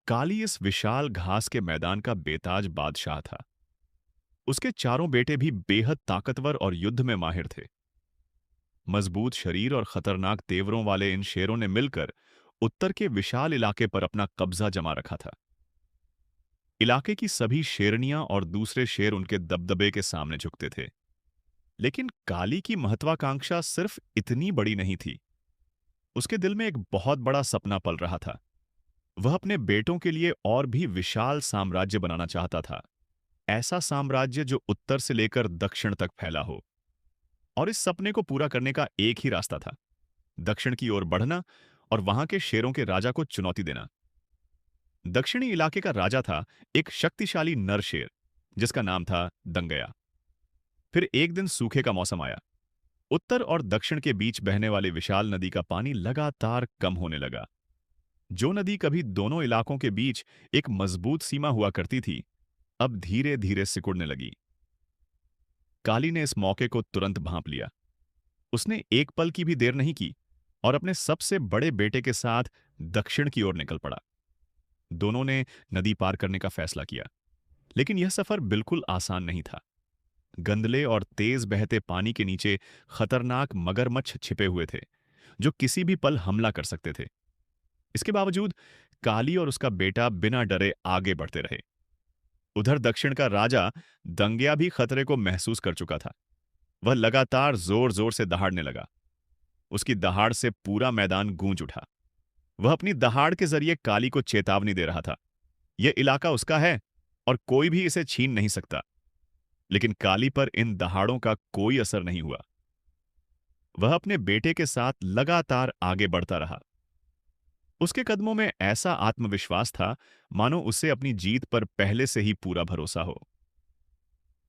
काली इस विशाल घास के मैदान का बेताज बादशाह था। उसके चारों बेटे भी बेहद ताकतवर और युद्ध में माहिर थे। मजबूत शरीर और खतरनाक तेवरों वाले इन शेरों ने मिलकर उत्तर के विशाल इलाके पर अपना कब्जा जमा रखा था। इलाके की सभी शेरनियां और दूसरे शेर उनके दबदबे के सामने झुकते थे। लेकिन काली की महत्वाकांक्षा सिर्फ इतनी बड़ी नहीं थी। उसके दिल में एक बहुत बड़ा सपना पल रहा था। वह अपने बेटों के लिए और भी विशाल साम्राज्य बनाना चाहता था। ऐसा साम्राज्य जो उत्तर से लेकर दक्षिण तक फैला हो। और इस सपने को पूरा करने का एक ही रास्ता था, दक्षिण की ओर बढ़ना और वहां के शेरों के राजा को चुनौती देना। दक्षिणी इलाके का राजा था एक शक्तिशाली नर शेर, जिसका नाम था दंगया। फिर एक दिन सूखे का मौसम आया। उत्तर और दक्षिण के बीच बहने वाली विशाल नदी का पानी लगातार कम होने लगा। जो नदी कभी दोनों इलाकों के बीच एक मजबूत सीमा हुआ करती थी, अब धीरे धीरे सिकुड़ने लगी। काली ने इस मौके को तुरंत भांप लिया। उसने एक पल की भी देर नहीं की और अपने सबसे बड़े बेटे के साथ दक्षिण की ओर निकल पड़ा। दोनों ने नदी पार करने का फैसला किया, लेकिन यह सफर बिल्कुल आसान नहीं था। गंदले और तेज बहते पानी के नीचे खतरनाक मगरमच्छ छिपे हुए थे, जो किसी भी पल हमला कर सकते थे। इसके बावजूद काली और उसका बेटा बिना डरे आगे बढ़ते रहे। उधर दक्षिण का राजा दंग्या भी खतरे को महसूस कर चुका था। वह लगातार जोर जोर से दहाड़ने लगा। उसकी दहाड़ से पूरा मैदान गूंज उठा। वह अपनी दहाड़ के जरिए काली को चेतावनी दे रहा था, यह इलाका उसका है और कोई भी इसे छीन नहीं सकता। लेकिन काली पर इन दहाड़ों का कोई असर नहीं हुआ। वह अपने बेटे के साथ लगातार आगे बढ़ता रहा। उसके कदमों में ऐसा आत्मविश्वास था, मानो उसे अपनी जीत पर पहले से ही पूरा भरोसा हो।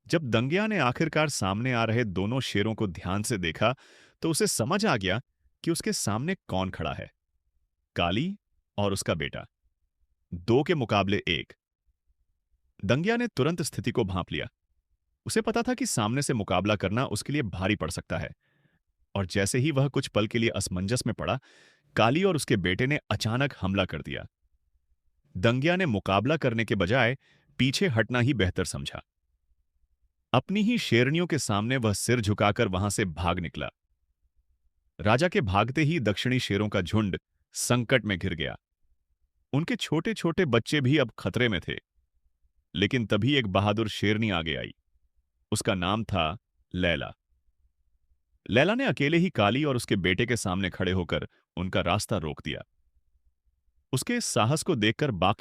जब दंगिया ने आखिरकार सामने आ रहे दोनों शेरों को ध्यान से देखा, तो उसे समझ आ गया कि उसके सामने कौन खड़ा है। काली और उसका बेटा, दो के मुकाबले एक। दंगिया ने तुरंत स्थिति को भांप लिया। उसे पता था कि सामने से मुकाबला करना उसके लिए भारी पड़ सकता है। और जैसे ही वह कुछ पल के लिए असमंजस में पड़ा, काली और उसके बेटे ने अचानक हमला कर दिया। दंगिया ने मुकाबला करने के बजाय पीछे हटना ही बेहतर समझा। अपनी ही शेरनियों के सामने वह सिर झुकाकर वहां से भाग निकला। राजा के भागते ही दक्षिणी शेरों का झुंड संकट में घिर गया। उनके छोटे छोटे बच्चे भी अब खतरे में थे। लेकिन तभी एक बहादुर शेरनी आगे आई। उसका नाम था लैला। लैला ने अकेले ही काली और उसके बेटे के सामने खड़े होकर उनका रास्ता रोक दिया। उसके इस साहस को देखकर बाकी